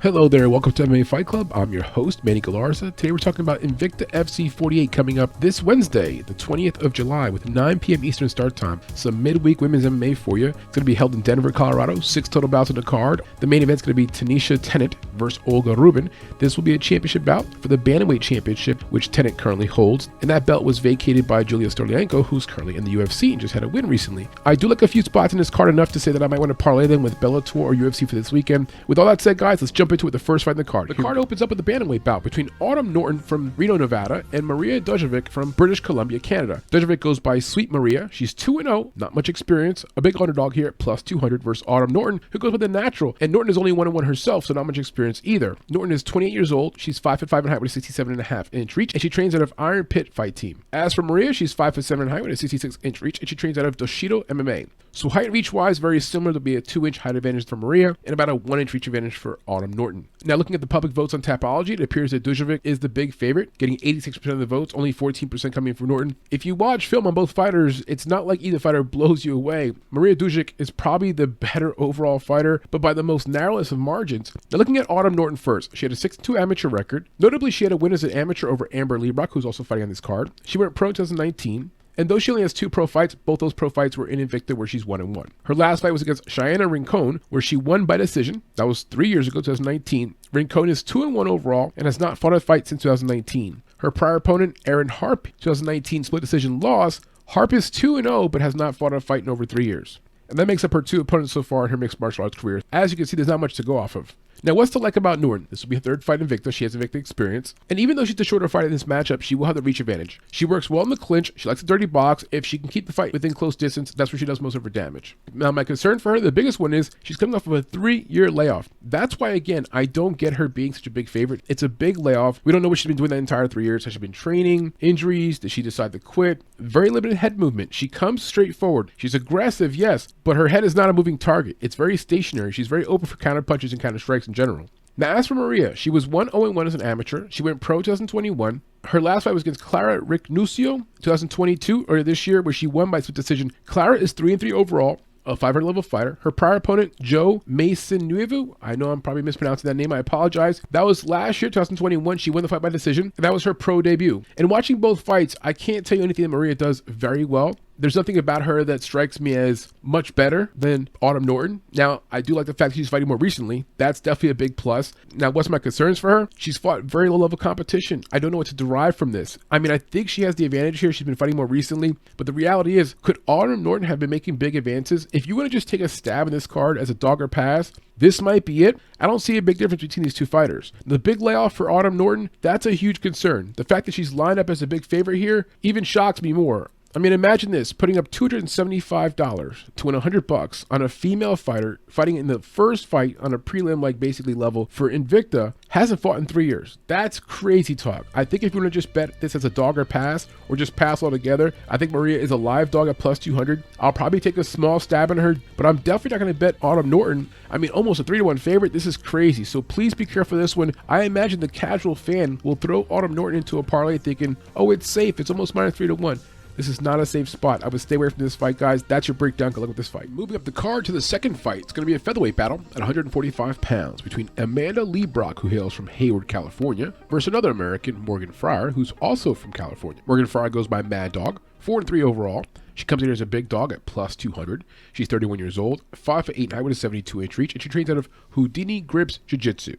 Hello there, welcome to MMA Fight Club. I'm your host, Manny Galarza. Today we're talking about Invicta FC 48 coming up this Wednesday, the 20th of July with 9 p.m. Eastern start time. Some midweek women's MMA for you. It's going to be held in Denver, Colorado. 6 total bouts on the card. The main event's going to be Tennant versus Olga Rubin. This will be a championship bout for the Bantamweight Championship, which Tennant currently holds. And that belt was vacated by Julia Stolianko, who's currently in the UFC and just had a win recently. I do like a few spots in this card enough to say that I might want to parlay them with Bellator or UFC for this weekend. With all that said, guys, let's jump into it. The first fight in the card. The card opens up with the bantamweight bout between Norton from Reno, Nevada, and Maria Djukic from British Columbia, Canada. Djukic goes by Sweet Maria. She's 2-0, not much experience, a big underdog here at plus 200 versus Norton, who goes with the natural. And Norton is only 1-1 herself, so not much experience either. Norton is 28 years old. She's 5'5" in height with a 67.5-inch reach, and she trains out of Iron Pit Fight Team. As for Maria, she's 5'7" in height with a 66-inch reach, and she trains out of Doshido MMA. So height and reach wise, very similar. There'll be a 2-inch height advantage for Maria and about a 1-inch reach advantage for Norton. Now looking at the public votes on Tapology, it appears that Djukic is the big favorite, getting 86% of the votes, only 14% coming from Norton. If you watch film on both fighters, it's not like either fighter blows you away. Maria Djukic is probably the better overall fighter, but by the most narrowest of margins. Now looking at Norton first, she had a 6-2 amateur record. Notably, she had a win as an amateur over Amber Leibrock, who's also fighting on this card. She went pro in 2019. And though she only has 2 pro fights, both those pro fights were in Invicta, where she's 1-1. Her last fight was against RINCON, where she won by decision. That was 3 years ago, 2019. RINCON is 2-1 overall and has not fought a fight since 2019. Her prior opponent, Erin Harp, 2019 split decision loss. Harp is 2-0, but has not fought a fight in over 3 years. And that makes up her 2 opponents so far in her mixed martial arts career. As you can see, there's not much to go off of. Now, what's to like about Norton? This will be her 3rd fight in Invicta. She has Invicta experience. And even though she's the shorter fighter in this matchup, she will have the reach advantage. She works well in the clinch. She likes the dirty box. If she can keep the fight within close distance, that's where she does most of her damage. Now, my concern for her, the biggest one is she's coming off of a 3-year layoff. That's why, again, I don't get her being such a big favorite. It's a big layoff. We don't know what she's been doing that entire 3 years. Has she been training? Injuries? Did she decide to quit? Very limited head movement. She comes straight forward. She's aggressive, yes, but her head is not a moving target. It's very stationary. She's very open for counter punches and counter strikes in general. Now, as for Maria, she was 1-0-1 as an amateur. She went pro 2021. Her last fight was against Clara Ricnuccio, 2022, or this year, where she won by split decision. Clara is 3-3 overall, a 500 level fighter. Her prior opponent, Joe MAISONNEUVE, I know I'm probably mispronouncing that name, I apologize. That was last year, 2021. She won the fight by decision, and that was her pro debut. And watching both fights, I can't tell you anything that Maria does very well. There's nothing about her that strikes me as much better than Norton. Now, I do like the fact that she's fighting more recently. That's definitely a big plus. Now, what's my concerns for her? She's fought very low-level competition. I don't know what to derive from this. I mean, I think she has the advantage here. She's been fighting more recently. But the reality is, could Norton have been making big advances? If you want to just take a stab in this card as a dog or pass, this might be it. I don't see a big difference between these 2 fighters. The big layoff for Norton, that's a huge concern. The fact that she's lined up as a big favorite here even shocks me more. I mean, imagine this, putting up $275 to win $100 on a female fighter fighting in the first fight on a prelim, like basically level for Invicta, hasn't fought in 3 years. That's crazy talk. I think if you want to just bet this as a dog or pass, or just pass altogether, I think Maria is a live dog at plus 200. I'll probably take a small stab in her, but I'm definitely not going to bet Norton. I mean, almost a 3-1 favorite. This is crazy. So please be careful this one. I imagine the casual fan will throw Norton into a parlay thinking, oh, it's safe. It's almost minus 3-1. This is not a safe spot. I would stay away from this fight, guys. That's your breakdown. Good luck with this fight. Moving up the card to the second fight, it's going to be a featherweight battle at 145 pounds between Amanda Leibrock, who hails from Hayward, California, versus another American, Morgan Frier, who's also from California. Morgan Frier goes by Mad Dog, 4-3 overall. She comes in here as a big dog at plus 200. She's 31 years old, 5'8" height with a 72-inch reach, and she trains out of Houdini Grips Jiu-Jitsu.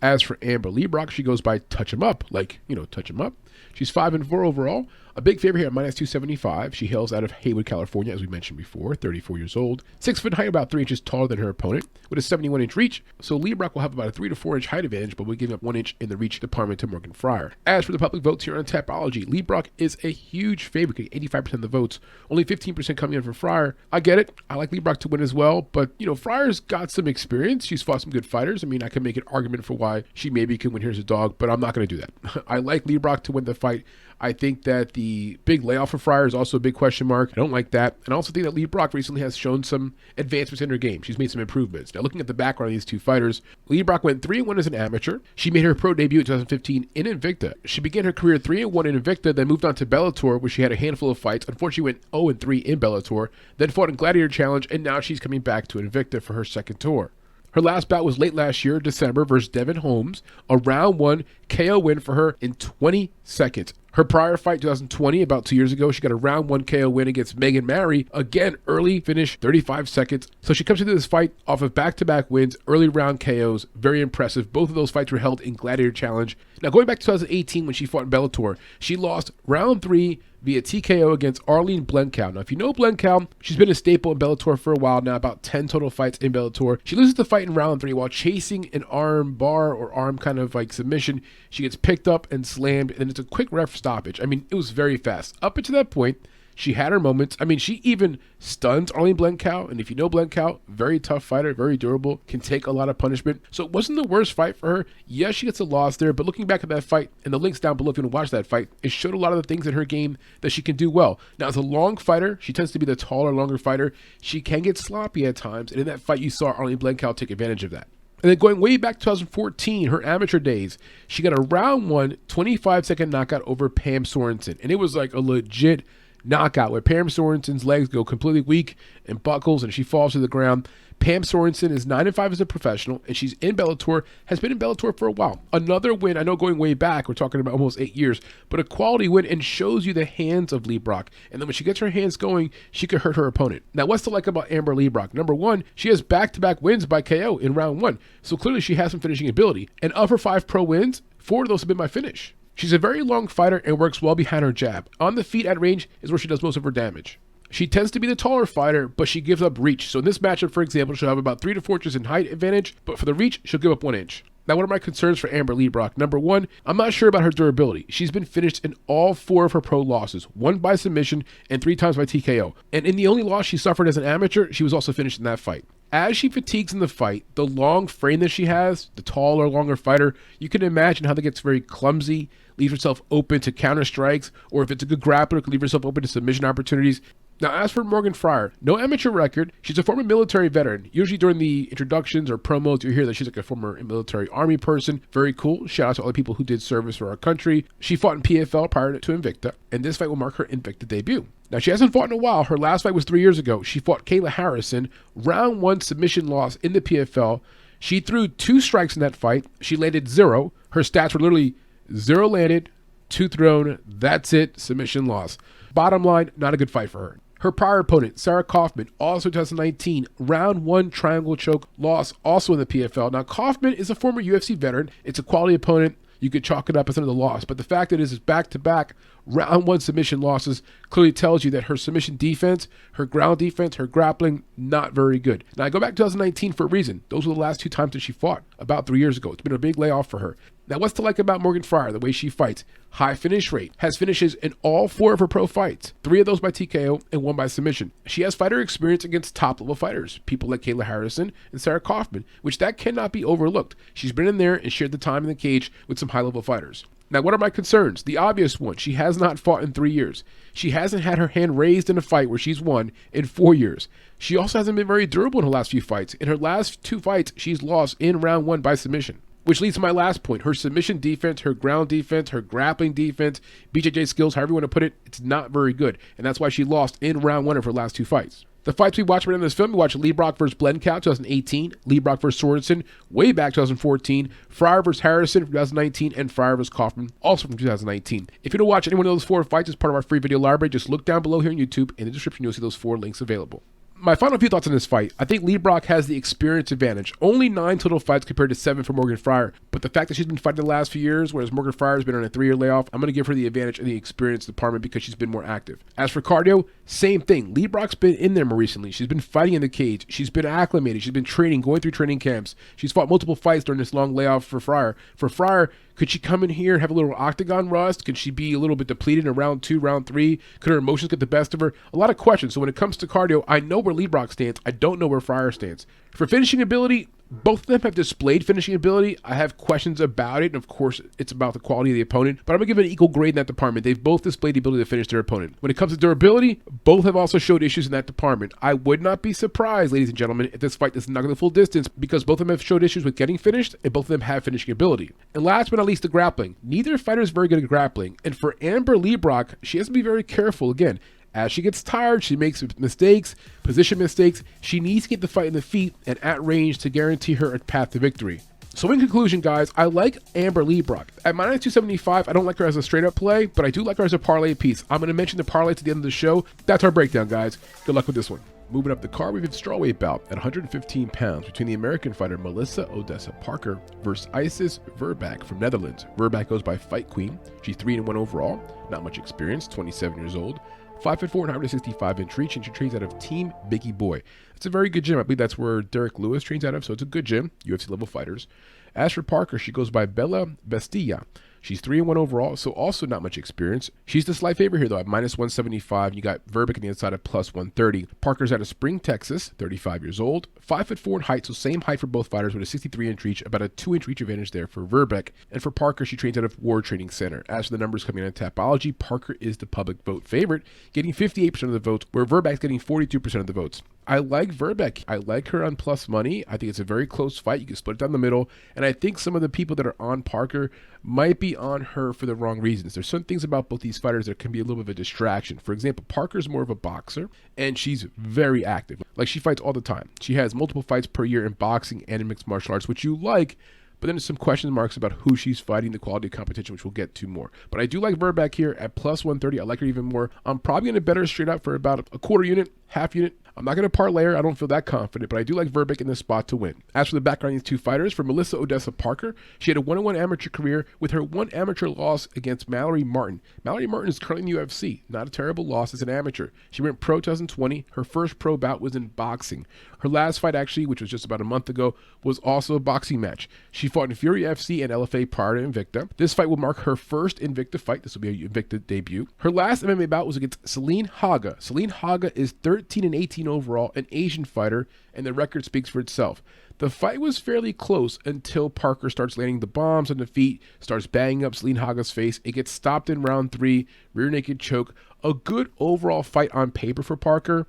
As for Amber Leibrock, she goes by Touch 'em Up, like, Touch 'em Up. She's 5-4 overall. A big favorite here at minus 275. She hails out of Hayward, California, as we mentioned before, 34 years old. 6 foot height, about 3 inches taller than her opponent, with a 71-inch reach. So Leibrock will have about a 3 to 4 inch height advantage, but we're giving up 1 inch in the reach department to Morgan Frier. As for the public votes here on Tapology, Leibrock is a huge favorite, getting 85% of the votes. Only 15% coming in for Frier. I get it. I like Leibrock to win as well, but, Frier's got some experience. She's fought some good fighters. I mean, I can make an argument for why she maybe can win here as a dog, but I'm not going to do that. I like Leibrock to win the fight. I think that the big layoff for Frier is also a big question mark. I don't like that. And I also think that Leibrock recently has shown some advancements in her game. She's made some improvements. Now, looking at the background of these 2 fighters, Leibrock went 3-1 as an amateur. She made her pro debut in 2015 in Invicta. She began her career 3-1 in Invicta, then moved on to Bellator, where she had a handful of fights. Unfortunately, went 0-3 in Bellator, then fought in Gladiator Challenge, and now she's coming back to Invicta for her second tour. Her last bout was late last year, December, versus Devin Holmes, a round 1 KO win for her in 20 seconds. Her prior fight, 2020, about 2 years ago, she got a round 1 KO win against Megan Mary. Again, early finish, 35 seconds. So she comes into this fight off of back-to-back wins, early round KOs. Very impressive. Both of those fights were held in Gladiator Challenge. Now, going back to 2018 when she fought in Bellator, she lost round 3 via TKO against Arlene Blencowe. Now, if you know Blencowe, she's been a staple in Bellator for a while now, about 10 total fights in Bellator. She loses the fight in round 3 while chasing an arm bar or arm kind of like submission. She gets picked up and slammed, and it's a quick ref stoppage. I mean, it was very fast. Up until that point, she had her moments. I mean, she even stunned Arlene Blencowe, and if you know Blencowe, very tough fighter, very durable, can take a lot of punishment. So it wasn't the worst fight for her. Yes, she gets a loss there, but looking back at that fight, and the links down below if you want to watch that fight, it showed a lot of the things in her game that she can do well. Now, as a long fighter, she tends to be the taller, longer fighter. She can get sloppy at times, and in that fight, you saw Arlene Blencowe take advantage of that. And then going way back to 2014, her amateur days, she got a round 1 25-second knockout over Pam Sorensen, and it was like a legit knockout where Pam Sorensen's legs go completely weak and buckles and she falls to the ground. Pam Sorensen is 9-5 as a professional, and she's in Bellator, has been in Bellator for a while. Another win, I know going way back, we're talking about almost 8 years, but a quality win and shows you the hands of Leibrock. And then when she gets her hands going, she could hurt her opponent. Now, what's to like about Amber Leibrock? Number 1, she has back-to-back wins by KO in round 1. So clearly she has some finishing ability. And of her 5 pro wins, 4 of those have been by finish. She's a very long fighter and works well behind her jab. On the feet at range is where she does most of her damage. She tends to be the taller fighter, but she gives up reach. So in this matchup, for example, she'll have about 3 to 4 inches in height advantage, but for the reach, she'll give up 1 inch. Now, what are my concerns for Amber Leibrock? Number 1, I'm not sure about her durability. She's been finished in all 4 of her pro losses, 1 by submission and 3 times by TKO. And in the only loss she suffered as an amateur, she was also finished in that fight. As she fatigues in the fight, the long frame that she has, the taller, longer fighter, you can imagine how that gets very clumsy, leaves herself open to counter strikes, or if it's a good grappler, could leave herself open to submission opportunities. Now, as for Morgan Frier, no amateur record. She's a former military veteran. Usually during the introductions or promos, you hear that she's like a former military army person. Very cool. Shout out to all the people who did service for our country. She fought in PFL prior to Invicta, and this fight will mark her Invicta debut. Now, she hasn't fought in a while. Her last fight was 3 years ago. She fought Kayla Harrison, round 1 submission loss in the PFL. She threw 2 strikes in that fight. She landed 0. Her stats were literally 0 landed, 2 thrown. That's it. Submission loss. Bottom line, not a good fight for her. Her prior opponent, Sarah Kaufman, also 2019, round 1 triangle choke loss, also in the PFL. Now, Kaufman is a former UFC veteran. It's a quality opponent. You could chalk it up as another loss. But the fact that it is back-to-back round 1 submission losses clearly tells you that her submission defense, her ground defense, her grappling, not very good. Now, I go back to 2019 for a reason. Those were the last 2 times that she fought, about 3 years ago. It's been a big layoff for her. Now, what's to like about Morgan Frier, the way she fights? High finish rate, has finishes in all 4 of her pro fights, 3 of those by TKO and 1 by submission. She has fighter experience against top-level fighters, people like Kayla Harrison and Sarah Kaufman, which that cannot be overlooked. She's been in there and shared the time in the cage with some high-level fighters. Now, what are my concerns? The obvious one, she has not fought in 3 years. She hasn't had her hand raised in a fight where she's won in 4 years. She also hasn't been very durable in her last few fights. In her last 2 fights, she's lost in round 1 by submission. Which leads to my last point. Her submission defense, her ground defense, her grappling defense, BJJ skills, however you want to put it, it's not very good. And that's why she lost in round 1 of her last 2 fights. The fights we watched right in this film, we watched Leibrock versus BLENCOWE 2018, Leibrock versus Sorenson way back 2014, Frier versus Harrison from 2019, and Frier versus Kaufman also from 2019. If you don't watch any one of those 4 fights as part of our free video library, just look down below here on YouTube. In the description, you'll see those 4 links available. My final few thoughts on this fight. I think Leibrock has the experience advantage. Only 9 total fights compared to 7 for Morgan Frier. But the fact that she's been fighting the last few years, whereas Morgan Frier has been on a 3-year layoff, I'm going to give her the advantage in the experience department because she's been more active. As for cardio, same thing. Leibrock's been in there more recently. She's been fighting in the cage. She's been acclimated. She's been training, going through training camps. She's fought multiple fights during this long layoff for Frier. For Frier, could she come in here and have a little octagon rust? Could she be a little bit depleted in round 2, round 3? Could her emotions get the best of her? A lot of questions. So when it comes to cardio, I know where Leibrock stands. I don't know where Frier stands. For finishing ability, both of them have displayed finishing ability. I have questions about it, and of course, it's about the quality of the opponent, but I'm going to give it an equal grade in that department. They've both displayed the ability to finish their opponent. When it comes to durability, both have also showed issues in that department. I would not be surprised, ladies and gentlemen, if this fight does not go the full distance, because both of them have showed issues with getting finished, and both of them have finishing ability. And last but not least, the grappling. Neither fighter is very good at grappling, and for Amber Leibrock, she has to be very careful. Again, As she gets tired, she makes mistakes, position mistakes. She needs to get the fight in the feet and at range to guarantee her a path to victory. So in conclusion, guys, I like Amber Leibrock. At minus 275, I don't like her as a straight-up play, but I do like her as a parlay piece. I'm going to mention the parlay at the end of the show. That's our breakdown, guys. Good luck with this one. Moving up the card, we have a strawweight bout at 115 pounds between the American fighter Melissa Odessa Parker versus Isis Verbeek from Netherlands. Verbeek goes by Fight Queen. She's 3-1 overall, not much experience, 27 years old, 5'4" and 165-inch reach, and she trains out of Team Biggie Boy. It's a very good gym. I believe that's where Derek Lewis trains out of, so it's a good gym, UFC level fighters. As for Parker, she goes by Bella Bestilla. She's 3-1 overall, so also not much experience. She's the slight favorite here, though, at minus 175. You got Verbeek on the inside at plus 130. Parker's out of Spring, Texas, 35 years old, 5'4" in height, so same height for both fighters with a 63-inch reach, about a 2-inch reach advantage there for Verbeek. And for Parker, she trains out of Ward Training Center. As for the numbers coming in on Tapology, Parker is the public vote favorite, getting 58% of the votes, where Verbeek's getting 42% of the votes. I like Verbeek. I like her on plus money. I think it's a very close fight. You can split it down the middle. And I think some of the people that are on Parker might be on her for the wrong reasons. There's some things about both these fighters that can be a little bit of a distraction. For example, Parker's more of a boxer, and she's very active. Like, she fights all the time. She has multiple fights per year in boxing and in mixed martial arts, which you like. But then there's some question marks about who she's fighting, the quality of competition, which we'll get to more. But I do like Verbeek here at plus 130. I like her even more. I'm probably going to bet her straight up for about a quarter unit, half unit. I'm not going to parlay her. I don't feel that confident, but I do like Verbeek in this spot to win. As for the background of these two fighters, for Melissa Odessa Parker, she had a 1-1 amateur career with her one amateur loss against Mallory Martin. Mallory Martin is currently in the UFC. Not a terrible loss as an amateur. She went pro 2020. Her first pro bout was in boxing. Her last fight, actually, which was just about a month ago, was also a boxing match. She fought in Fury FC and LFA prior to Invicta. This fight will mark her first Invicta fight. This will be a Invicta debut. Her last MMA bout was against Celine HAGA. Celine HAGA is 13-18 overall, an Asian fighter, and the record speaks for itself. The fight was fairly close until Parker starts landing the bombs on the feet, starts banging up Celine HAGA's face. It gets stopped in round 3, rear naked choke. A good overall fight on paper for Parker,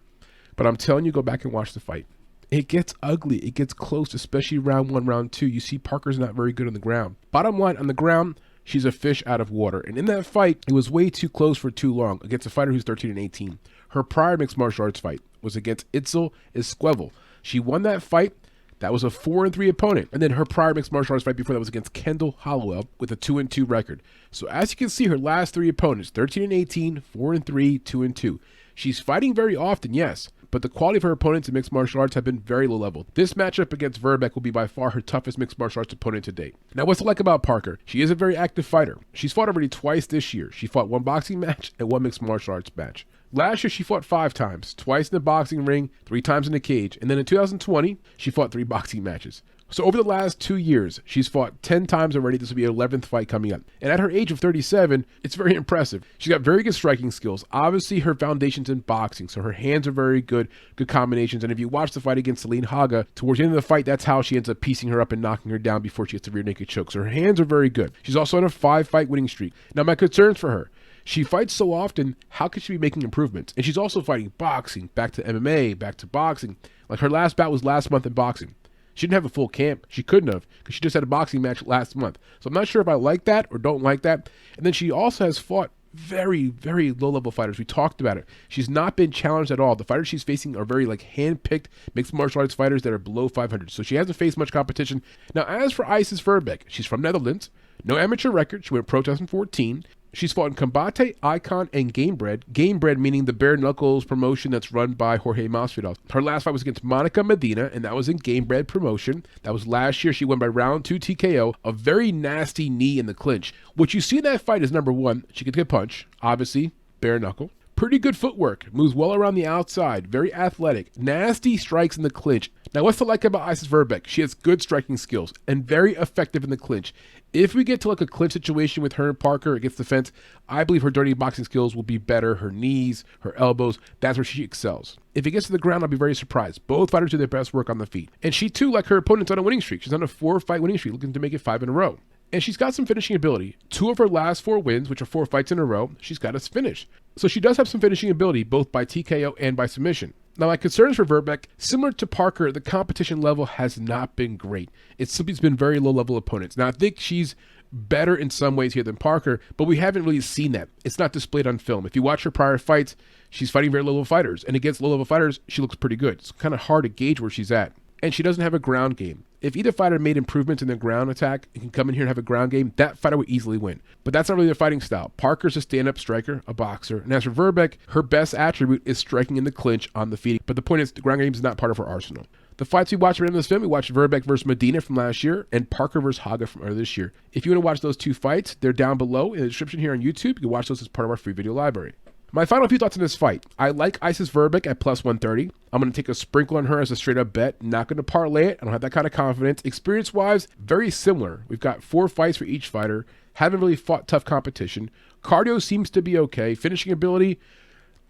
but I'm telling you, go back and watch the fight. It gets ugly. It gets close, especially round 1, round 2. You see Parker's not very good on the ground. Bottom line, on the ground, she's a fish out of water. And in that fight, it was way too close for too long against a fighter who's 13-18. Her prior mixed martial arts fight was against Itzel Esquivel. She won that fight. That was a 4-3 opponent. And then her prior mixed martial arts fight before that was against Kendall Hollowell with a 2-2 record. So as you can see, her last 3 opponents, 13-18, 4-3, 2-2. She's fighting very often, yes, but the quality of her opponents in mixed martial arts have been very low level. This matchup against Verbeek will be by far her toughest mixed martial arts opponent to date. Now, what's to like about Parker? She is a very active fighter. She's fought already twice this year. She fought 1 boxing match and 1 mixed martial arts match. Last year, she fought 5 times, twice in the boxing ring, 3 times in the cage. And then in 2020, she fought 3 boxing matches. So over the last 2 years, she's fought 10 times already. This will be her 11th fight coming up. And at her age of 37, it's very impressive. She's got very good striking skills. Obviously, her foundation's in boxing, so her hands are very good, good combinations. And if you watch the fight against Celine HAGA, towards the end of the fight, that's how she ends up piecing her up and knocking her down before she gets the rear naked choke. So her hands are very good. She's also on a 5-fight winning streak. Now, my concerns for her: she fights so often, how could she be making improvements? And she's also fighting boxing, back to MMA, back to boxing. Like, her last bout was last month in boxing. She didn't have a full camp. She couldn't have, because she just had a boxing match last month. So I'm not sure if I like that or don't like that. And then she also has fought very, very low-level fighters. We talked about it. She's not been challenged at all. The fighters she's facing are very, like, hand-picked mixed martial arts fighters that are below 500. So she hasn't faced much competition. Now, as for Isis Verbeek, she's from Netherlands. No amateur record. She went pro 2014. She's fought in Combate, Icon, and Gamebred. Gamebred meaning the bare knuckles promotion that's run by Jorge Masvidal. Her last fight was against Monica Medina, and that was in Gamebred promotion. That was last year. She won by round 2 TKO, a very nasty knee in the clinch. What you see in that fight is, number 1, she could get punched, obviously, bare knuckle. Pretty good footwork, moves well around the outside, very athletic, nasty strikes in the clinch. Now, what's to like about Isis Verbeek? She has good striking skills and very effective in the clinch. If we get to like a clinch situation with her and Parker against the fence, I believe her dirty boxing skills will be better. Her knees, her elbows, that's where she excels. If it gets to the ground, I'll be very surprised. Both fighters do their best work on the feet. And she too, like her opponents, on a winning streak. She's on a 4-fight winning streak, looking to make it 5 in a row. And she's got some finishing ability. 2 of her last 4 wins, which are 4 fights in a row, she's got us finished. So she does have some finishing ability, both by TKO and by submission. Now, my concerns for Verbeek, similar to Parker, the competition level has not been great. It's simply been very low-level opponents. Now, I think she's better in some ways here than Parker, but we haven't really seen that. It's not displayed on film. If you watch her prior fights, she's fighting very low-level fighters, and against low-level fighters, she looks pretty good. It's kind of hard to gauge where she's at. And she doesn't have a ground game. If either fighter made improvements in their ground attack and can come in here and have a ground game, that fighter would easily win. But that's not really their fighting style. Parker's a stand-up striker, a boxer. And as for Verbeek, her best attribute is striking in the clinch on the feet. But the point is, the ground game is not part of her arsenal. The fights we watched in this film, we watched Verbeek versus Medina from last year and Parker versus Haga from earlier this year. If you want to watch those two fights, they're down below in the description here on YouTube. You can watch those as part of our free video library. My final few thoughts on this fight. I like Isis Verbeek at plus 130. I'm going to take a sprinkle on her as a straight up bet. Not going to parlay it. I don't have that kind of confidence. Experience-wise, very similar. We've got 4 fights for each fighter. Haven't really fought tough competition. Cardio seems to be okay. Finishing ability,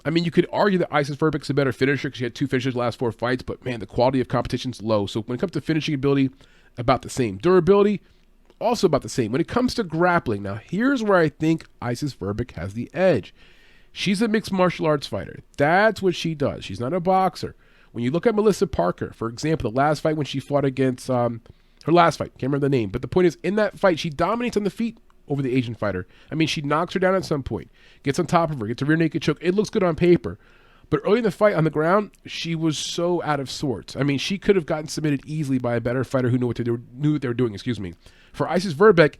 I mean, you could argue that Isis Verbeek's a better finisher because she had 2 finishes the last 4 fights, but man, the quality of competition's low. So when it comes to finishing ability, about the same. Durability, also about the same. When it comes to grappling, now here's where I think Isis Verbeek has the edge. She's a mixed martial arts fighter. That's what she does. She's not a boxer. When you look at Melissa Parker, for example, the last fight when she fought against, her last fight, can't remember the name, but the point is, in that fight, she dominates on the feet over the Asian fighter. I mean, she knocks her down at some point, gets on top of her, gets a rear naked choke. It looks good on paper. But early in the fight on the ground, she was so out of sorts. I mean, she could have gotten submitted easily by a better fighter who knew what they were doing, For Isis Verbeek,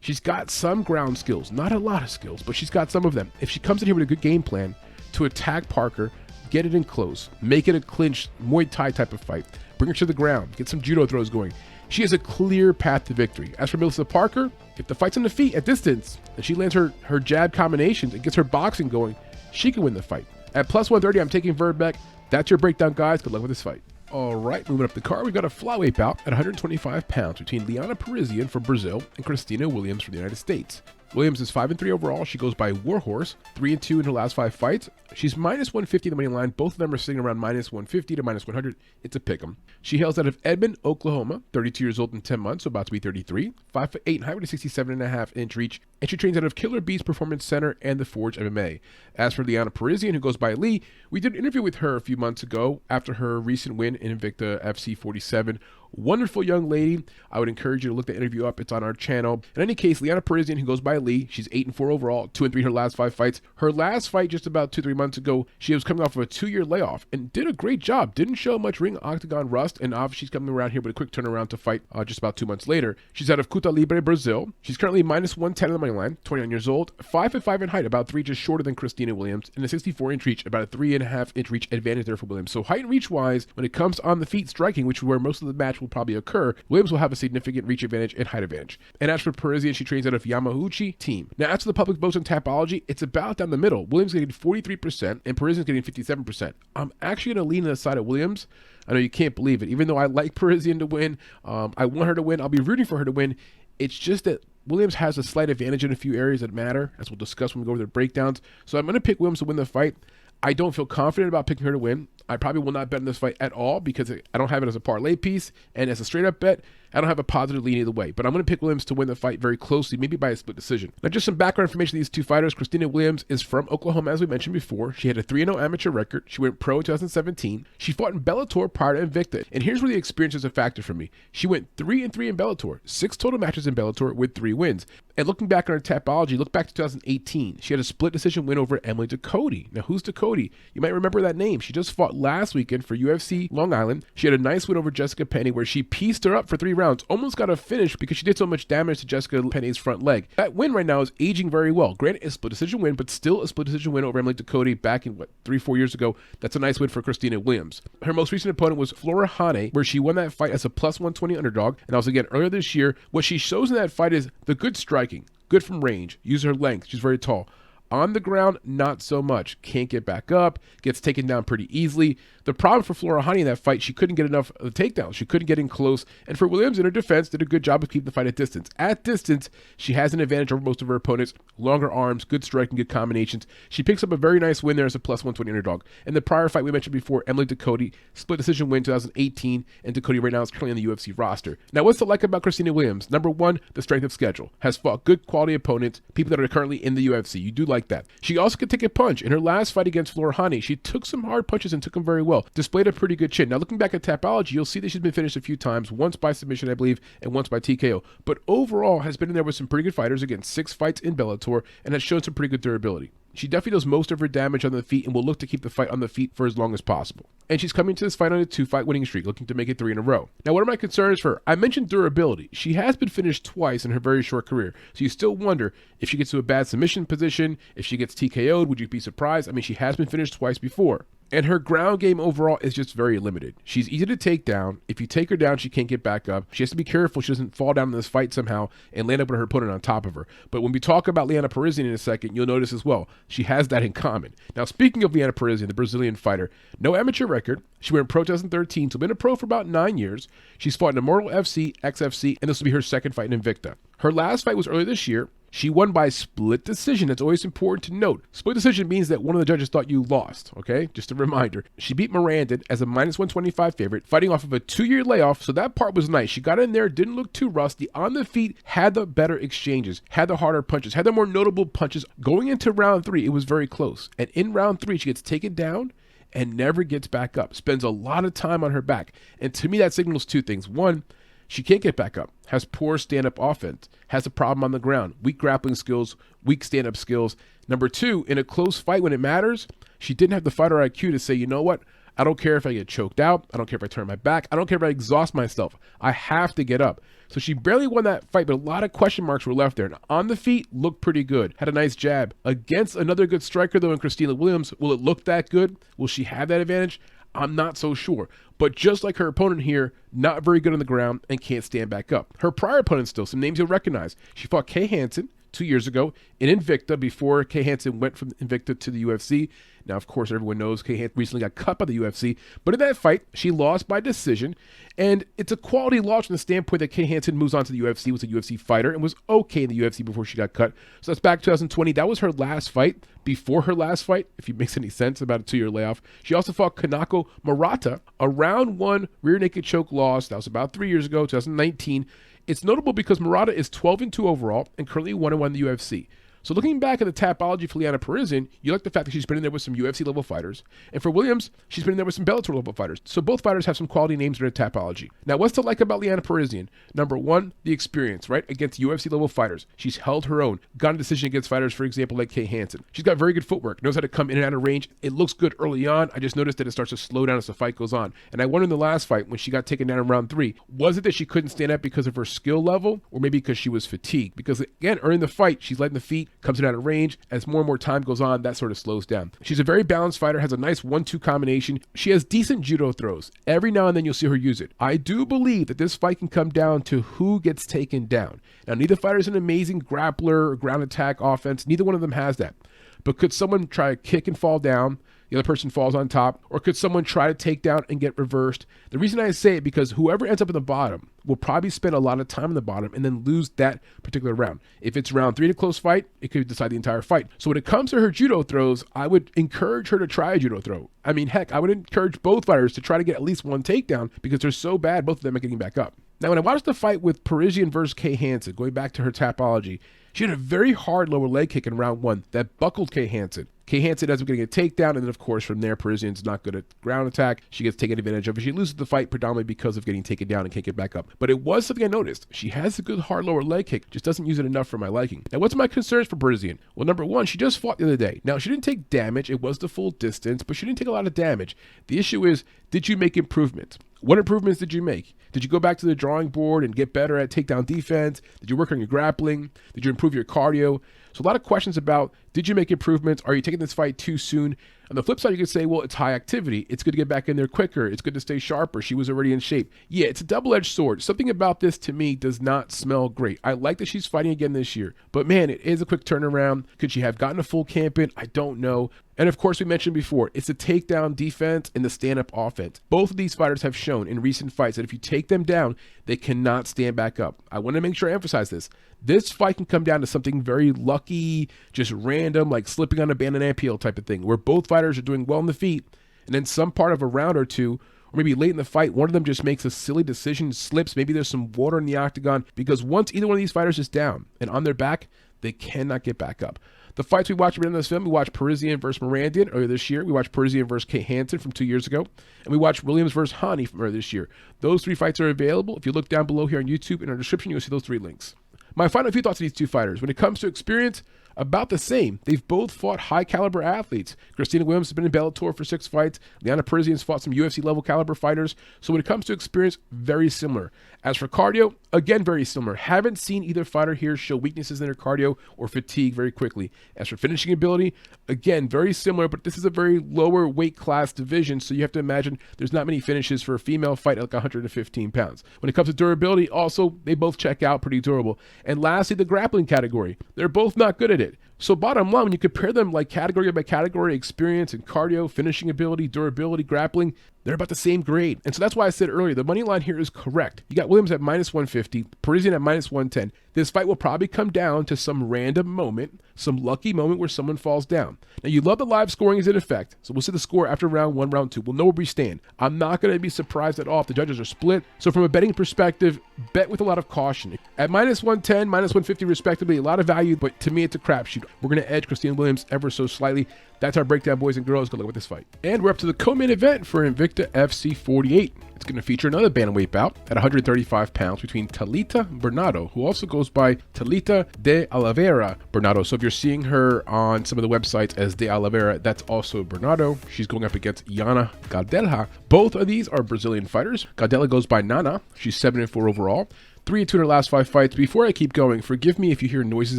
she's got some ground skills, not a lot of skills, but she's got some of them. If she comes in here with a good game plan to attack Parker, get it in close, make it a clinch, Muay Thai type of fight, bring her to the ground, get some judo throws going, she has a clear path to victory. As for Melissa Parker, if the fight's on the feet at distance and she lands her jab combinations and gets her boxing going, she can win the fight. At plus 130, I'm taking Verbeek. That's your breakdown, guys. Good luck with this fight. All right, moving up the card, we've got a flyweight bout at 125 pounds between Liana Pirosin from Brazil and Christina Williams from the United States. Williams is 5-3 overall. She goes by Warhorse, 3-2 in her last 5 fights. She's minus 150 in the money line. Both of them are sitting around minus 150 to minus 100. It's a pick'em. She hails out of Edmond, Oklahoma, 32 years old in 10 months, so about to be 33, 5'8" in height with a 67.5-inch reach, and she trains out of Killer Beast Performance Center and the Forge MMA. As for Liana Pirosin, who goes by Lee, we did an interview with her a few months ago after her recent win in Invicta FC 47. Wonderful young lady. I would encourage you to look the interview up. It's on our channel. In any case, Liana Pirosin, who goes by Lee, she's 8-4 overall, 2-3 in her last 5 fights. Her last fight just about 2-3 months ago, she was coming off of a 2-year layoff and did a great job. Didn't show much ring octagon rust, and obviously she's coming around here with a quick turnaround to fight just about 2 months later. She's out of Cuta Libre, Brazil. She's currently minus 110 in the money line, 29 years old, 5'5" in height, about 3 inches shorter than Christina Williams, and a 64-inch reach, about a 3.5-inch reach advantage there for Williams. So height and reach wise, when it comes on the feet striking, which is where most of the match will probably occur, Williams will have a significant reach advantage and height advantage. And as for Pirosin, she trains out of Yamauchi team. Now, as for the public votes on Tapology, it's about down the middle. Williams getting 43% and Pirosin's getting 57%. I'm actually going to lean on the side of Williams. I know you can't believe it. Even though I like Pirosin to win, I want her to win. I'll be rooting for her to win. It's just that Williams has a slight advantage in a few areas that matter, as we'll discuss when we go over the breakdowns. So I'm going to pick Williams to win the fight. I don't feel confident about picking her to win. I probably will not bet in this fight at all because I don't have it as a parlay piece. And as a straight up bet, I don't have a positive lean either way. But I'm going to pick Williams to win the fight very closely, maybe by a split decision. Now, just some background information on these two fighters. Christina Williams is from Oklahoma, as we mentioned before. She had a 3-0 amateur record. She went pro in 2017. She fought in Bellator prior to Invicta. And here's where the experience is a factor for me. She went 3-3 in Bellator, 6 total matches in Bellator with 3 wins. And looking back on her Tapology, look back to 2018. She had a split decision win over Emily Ducote. Now, who's Ducote? You might remember that name. She just fought last weekend for UFC Long Island. She had a nice win over Jessica Penney where she pieced her up for 3 rounds. Almost got a finish because she did so much damage to Jessica Penney's front leg. That win right now is aging very well. Granted, a split decision win, but still a split decision win over Emily Ducote back in, 3-4 years ago. That's a nice win for Christina Williams. Her most recent opponent was Flora Hane, where she won that fight as a plus 120 underdog. And also again, earlier this year, what she shows in that fight is the good striking. Good from range. Use her length. She's very tall. On the ground, not so much. Can't get back up. Gets taken down pretty easily. The problem for Flora Hane in that fight, she couldn't get enough of the takedowns. She couldn't get in close. And for Williams, in her defense, did a good job of keeping the fight at distance. At distance, she has an advantage over most of her opponents. Longer arms, good striking, good combinations. She picks up a very nice win there as a plus 120 underdog. In the prior fight we mentioned before, Emily Ducote, split decision win 2018, and Ducote right now is currently on the UFC roster. Now, what's to like about Christina Williams? Number one, the strength of schedule. Has fought good quality opponents, people that are currently in the UFC. You do like like that. She also could take a punch. In her last fight against HANI, she took some hard punches and took them very well. Displayed a pretty good chin. Now, looking back at Tapology, you'll see that she's been finished a few times, once by submission, I believe, and once by TKO. But overall, has been in there with some pretty good fighters against 6 fights in Bellator and has shown some pretty good durability. She definitely does most of her damage on the feet and will look to keep the fight on the feet for as long as possible. And she's coming to this fight on a 2-fight winning streak, looking to make it 3 in a row. Now, what are my concerns for her? I mentioned durability. She has been finished twice in her very short career, so you still wonder if she gets to a bad submission position, if she gets TKO'd, would you be surprised? I mean, she has been finished twice before. And her ground game overall is just very limited. She's easy to take down. If you take her down, she can't get back up. She has to be careful she doesn't fall down in this fight somehow and land up with her opponent on top of her. But when we talk about Liana Pirosin in a second, you'll notice as well, she has that in common. Now, speaking of Liana Pirosin, the Brazilian fighter, no amateur record. She went pro 2013, so been a pro for about 9 years. She's fought in Immortal FC, XFC, and this will be her second fight in Invicta. Her last fight was earlier this year. She won by split decision. That's always important to note. Split decision means that one of the judges thought you lost, okay? Just a reminder. She beat Morandin as a -125 favorite, fighting off of a 2-year layoff, so that part was nice. She got in there, didn't look too rusty. On the feet, had the better exchanges, had the harder punches, had the more notable punches. Going into round 3, it was very close. And in round 3, she gets taken down and never gets back up. Spends a lot of time on her back. And to me, that signals 2 things. One, she can't get back up, has poor stand-up offense, has a problem on the ground, weak grappling skills, weak stand-up skills. Number 2, in a close fight when it matters, she didn't have the fighter IQ to say, you know what, I don't care if I get choked out, I don't care if I turn my back, I don't care if I exhaust myself, I have to get up. So she barely won that fight, but a lot of question marks were left there. And on the feet, looked pretty good, had a nice jab. Against another good striker though in Christina Williams, will it look that good? Will she have that advantage? I'm not so sure. But just like her opponent here, not very good on the ground and can't stand back up. Her prior opponents still, some names you'll recognize. She fought Kay Hansen 2 years ago in Invicta before Kay Hansen went from Invicta to the UFC. Now, of course, everyone knows Kay Hansen recently got cut by the UFC, but in that fight, she lost by decision, and it's a quality loss from the standpoint that Kay Hansen moves on to the UFC, was a UFC fighter, and was okay in the UFC before she got cut. So that's back 2020. That was her last fight. Before her last fight, if it makes any sense, about a 2-year layoff. She also fought Kanako Murata, a round 1 rear naked choke loss. That was about 3 years ago, 2019. It's notable because Murata is 12-2 overall and currently 1-1 in the UFC. So looking back at the Tapology for Liana Pirosin, you like the fact that she's been in there with some UFC level fighters. And for Williams, she's been in there with some Bellator level fighters. So both fighters have some quality names in their Tapology. Now, what's to like about Liana Pirosin? Number 1, the experience, right? Against UFC level fighters. She's held her own, got a decision against fighters, for example, like Kay Hansen. She's got very good footwork, knows how to come in and out of range. It looks good early on. I just noticed that it starts to slow down as the fight goes on. And I wonder in the last fight, when she got taken down in round 3, was it that she couldn't stand up because of her skill level, or maybe because she was fatigued? Because again, early in the fight, she's letting the feet, comes in out of range. As more and more time goes on, that sort of slows down. She's a very balanced fighter, has a nice 1-2 combination. She has decent judo throws. Every now and then you'll see her use it. I do believe that this fight can come down to who gets taken down. Now, neither fighter is an amazing grappler or ground attack offense. Neither one of them has that. But could someone try a kick and fall down? The other person falls on top, or could someone try to take down and get reversed? The reason I say it because whoever ends up in the bottom will probably spend a lot of time in the bottom and then lose that particular round. If it's round 3 in a close fight, it could decide the entire fight. So when it comes to her judo throws, I would encourage her to try a judo throw. I mean, heck, I would encourage both fighters to try to get at least one takedown because they're so bad, both of them are getting back up. Now, when I watched the fight with Pirosin versus Kay Hansen, going back to her Tapology, she had a very hard lower leg kick in round 1 that buckled Kay Hansen. Kay Hansen ends up getting a takedown, and then, of course, from there, Pirosin's not good at ground attack. She gets taken advantage of, and she loses the fight predominantly because of getting taken down and can't get back up. But it was something I noticed. She has a good hard lower leg kick, just doesn't use it enough for my liking. Now, what's my concerns for Pirosin? Well, number 1, she just fought the other day. Now, she didn't take damage. It was the full distance, but she didn't take a lot of damage. The issue is, did you make improvements? What improvements did you make? Did you go back to the drawing board and get better at takedown defense? Did you work on your grappling? Did you improve your cardio? So a lot of questions about, did you make improvements? Are you taking this fight too soon? On the flip side, you could say, well, it's high activity. It's good to get back in there quicker. It's good to stay sharper. She was already in shape. Yeah, it's a double-edged sword. Something about this, to me, does not smell great. I like that she's fighting again this year. But, man, it is a quick turnaround. Could she have gotten a full camp in? I don't know. And, of course, we mentioned before, it's the takedown defense and the stand-up offense. Both of these fighters have shown in recent fights that if you take them down, they cannot stand back up. I want to make sure I emphasize this. This fight can come down to something very lucky, just random, like slipping on a banana peel type of thing, where both fighters are doing well in the feet, and then some part of a round or two, or maybe late in the fight, one of them just makes a silly decision, slips, maybe there's some water in the octagon, because once either one of these fighters is down and on their back, they cannot get back up. The fights we watched in this film, we watched Pirosin versus Morandin earlier this year. We watched Pirosin versus HANSEN from 2 years ago. And we watched Williams versus HANI from earlier this year. Those 3 fights are available. If you look down below here on YouTube in our description, you'll see those 3 links. My final few thoughts on these 2 fighters. When it comes to experience, about the same. They've both fought high caliber athletes. Christina Williams has been in Bellator for 6 fights. Liana Pirosin has fought some UFC level caliber fighters. So when it comes to experience, very similar. As for cardio, again, very similar. Haven't seen either fighter here show weaknesses in their cardio or fatigue very quickly. As for finishing ability, again, very similar, but this is a very lower weight class division, so you have to imagine there's not many finishes for a female fight at like 115 pounds. When it comes to durability, also, they both check out pretty durable. And lastly, the grappling category. They're both not good at it. So bottom line, when you compare them like category by category, experience and cardio, finishing ability, durability, grappling, they're about the same grade. And so that's why I said earlier, the money line here is correct. You got Williams at -150, Pirosin at -110. This fight will probably come down to some random moment, some lucky moment where someone falls down. Now, you love the live scoring is in effect. So we'll see the score after round 1, round 2. We'll know where we stand. I'm not going to be surprised at all if the judges are split. So from a betting perspective, bet with a lot of caution. At -110, -150 respectively, a lot of value, but to me, it's a crapshoot. We're going to edge Christina Williams ever so slightly. That's our breakdown, boys and girls. Good luck with this fight. And we're up to the co-main event for Invicta FC 48. It's going to feature another bantamweight bout at 135 pounds between Thalita Bernardo, who also goes by Thalita de Oliveira Bernardo. So if you're seeing her on some of the websites as de Oliveira, that's also Bernardo. She's going up against Yana Gadelha. Both of these are Brazilian fighters. Gadelha goes by Nana. She's 7-4 overall. 3-2 in her last 5 fights. Before I keep going, forgive me if you hear noises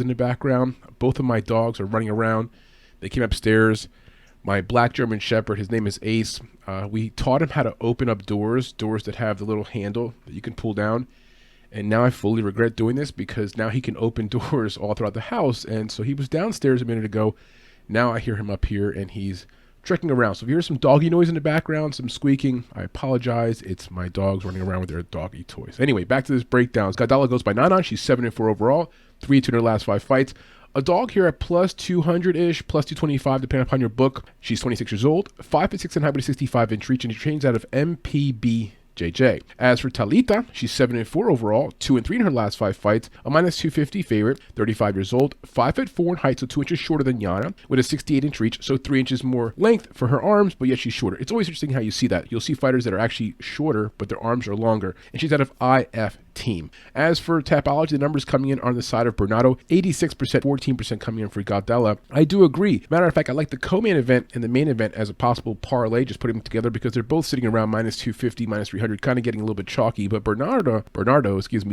in the background. Both of my dogs are running around. They came upstairs. My black German Shepherd, his name is Ace. We taught him how to open up doors that have the little handle that you can pull down. And now I fully regret doing this because now he can open doors all throughout the house. And so he was downstairs a minute ago. Now I hear him up here and he's trekking around. So if you hear some doggy noise in the background, some squeaking, I apologize. It's my dogs running around with their doggy toys. Anyway, back to this breakdown. Gadelha goes by Nana. She's 7-4 overall, 3-2 in her last 5 fights. A dog here at plus 200-ish, plus 225, depending upon your book. She's 26 years old, 5'6" in height with a 65-inch reach, and she trains out of MPBJJ. As for Thalita, she's 7-4 overall, 2-3 in her last 5 fights, a -250 favorite, 35 years old, 5'4" in height, so 2 inches shorter than Yana, with a 68-inch reach, so 3 inches more length for her arms, but yet she's shorter. It's always interesting how you see that. You'll see fighters that are actually shorter, but their arms are longer, and she's out of IF team. As for Tapology, the numbers coming in on the side of Bernado, 86%, 14% coming in for Gadelha. I do agree. Matter of fact, I like the co-main event and the main event as a possible parlay, just putting them together because they're both sitting around -250, -300, kind of getting a little bit chalky. But Bernardo,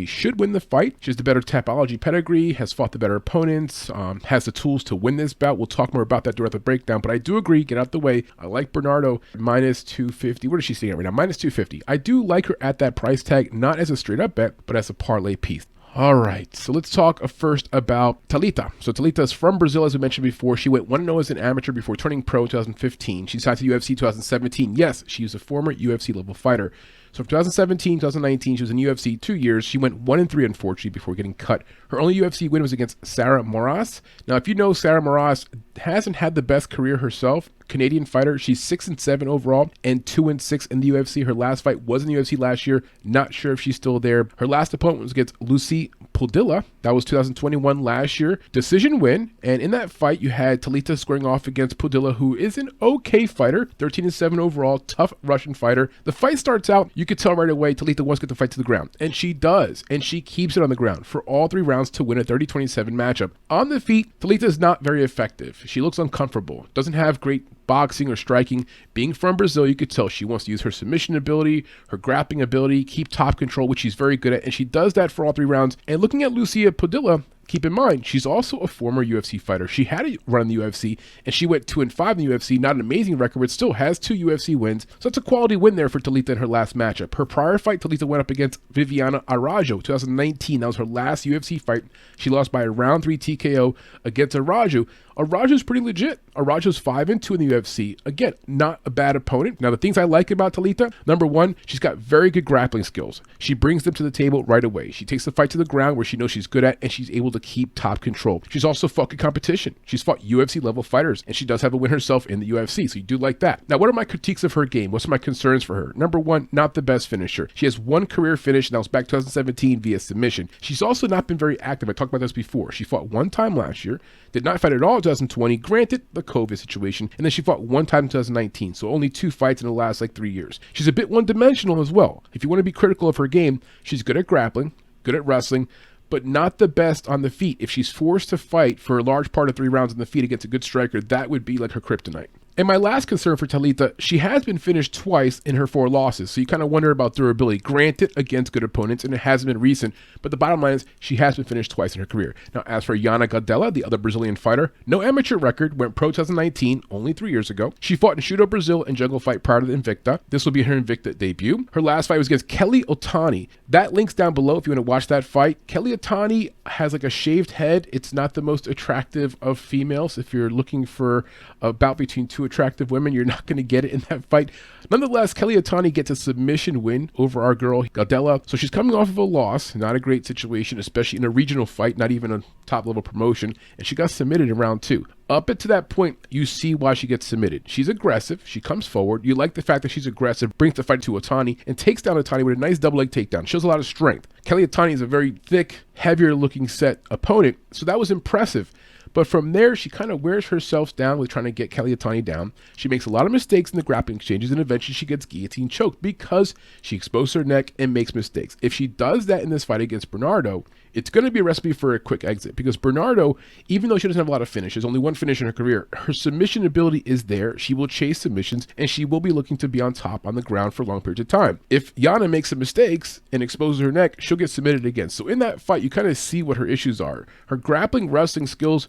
should win the fight. She has the better Tapology pedigree, has fought the better opponents, has the tools to win this bout. We'll talk more about that throughout the breakdown, but I do agree, get out the way. I like Bernardo, -250. What is she sitting at right now? -250. I do like her at that price tag, not as a straight up bet, but as a parlay piece. All right, so let's talk first about Thalita. So Thalita is from Brazil, as we mentioned before. She went 1-0 as an amateur before turning pro in 2015. She signed to UFC 2017. Yes, she is a former UFC level fighter. So from 2017, 2019, she was in UFC 2 years. She went 1-3, unfortunately, before getting cut. Her only UFC win was against Sarah Moras. Now, if you know, Sarah Moras hasn't had the best career herself. Canadian fighter. She's 6-7 overall and 2-6 in the UFC. Her last fight was in the UFC last year. Not sure if she's still there. Her last opponent was against Lucy Pudilova. That was 2021 last year. Decision win. And in that fight, you had Thalita squaring off against Pudilova, who is an okay fighter. 13-7 overall. Tough Russian fighter. The fight starts out, you could tell right away Thalita wants to get the fight to the ground. And she does. And she keeps it on the ground for all 3 rounds to win a 30-27 matchup. On the feet, Thalita is not very effective. She looks uncomfortable. Doesn't have great boxing or striking. Being from Brazil, you could tell she wants to use her submission ability, her grappling ability, keep top control, which she's very good at, and she does that for all 3 rounds. And looking at Lucia Pudilova, keep in mind, she's also a former UFC fighter. She had a run in the UFC, and she went 2-5 in the UFC. Not an amazing record, but still has 2 UFC wins. So it's a quality win there for Thalita in her last matchup. Her prior fight, Thalita went up against Viviana Araújo, 2019. That was her last UFC fight. She lost by a round 3 TKO against Araújo. Araújo's pretty legit. Araújo's 5-2 in the UFC. Again, not a bad opponent. Now, the things I like about Thalita, number 1, she's got very good grappling skills. She brings them to the table right away. She takes the fight to the ground where she knows she's good at, and she's able to to keep top control. She's also fought good competition. She's fought UFC level fighters, and she does have a win herself in the UFC, so you do like that. Now, what are my critiques of her game? What's my concerns for her? Number one, not the best finisher. She has one career finish, and that was back 2017 via submission. She's also not been very active. I talked about this before. She fought one time last year, did not fight at all in 2020, granted the COVID situation, and then she fought one time in 2019, so only 2 fights in the last 3 years. She's a bit one-dimensional as well. If you want to be critical of her game, she's good at grappling, good at wrestling, but not the best on the feet. If she's forced to fight for a large part of 3 rounds on the feet against a good striker, that would be like her kryptonite. And my last concern for Talita, she has been finished twice in her 4 losses, so you kind of wonder about durability. Granted, against good opponents, and it hasn't been recent, but the bottom line is she has been finished twice in her career. Now, as for Gadelha, the other Brazilian fighter, no amateur record, went pro 2019, only 3 years ago. She fought in Judo Brazil and Jungle Fight prior to the Invicta. This will be her Invicta debut. Her last fight was against Kelly Ohtani. That link's down below if you want to watch that fight. Kelly Ohtani has a shaved head. It's not the most attractive of females. If you're looking for a bout between 2 attractive women, you're not going to get it in that fight. Nonetheless, Kelly Ohtani gets a submission win over our girl Gadelha. So she's coming off of a loss, not a great situation, especially in a regional fight, not even a top level promotion, and she got submitted in round 2. Up to that point, you see why she gets submitted. She's aggressive. She comes forward. You like the fact that she's aggressive, brings the fight to Ohtani, and takes down Ohtani with a nice double leg takedown. Shows a lot of strength. Kelly Ohtani is a very thick, heavier looking set opponent, so that was impressive. But from there, she kind of wears herself down with trying to get Kelly Ohtani down. She makes a lot of mistakes in the grappling exchanges, and eventually she gets guillotine choked because she exposed her neck and makes mistakes. If she does that in this fight against Bernardo, it's going to be a recipe for a quick exit, because Bernardo, even though she doesn't have a lot of finishes, only 1 finish in her career, her submission ability is there. She will chase submissions, and she will be looking to be on top on the ground for long periods of time. If Yana makes some mistakes and exposes her neck, she'll get submitted again. So in that fight, you kind of see what her issues are. Her grappling, wrestling skills,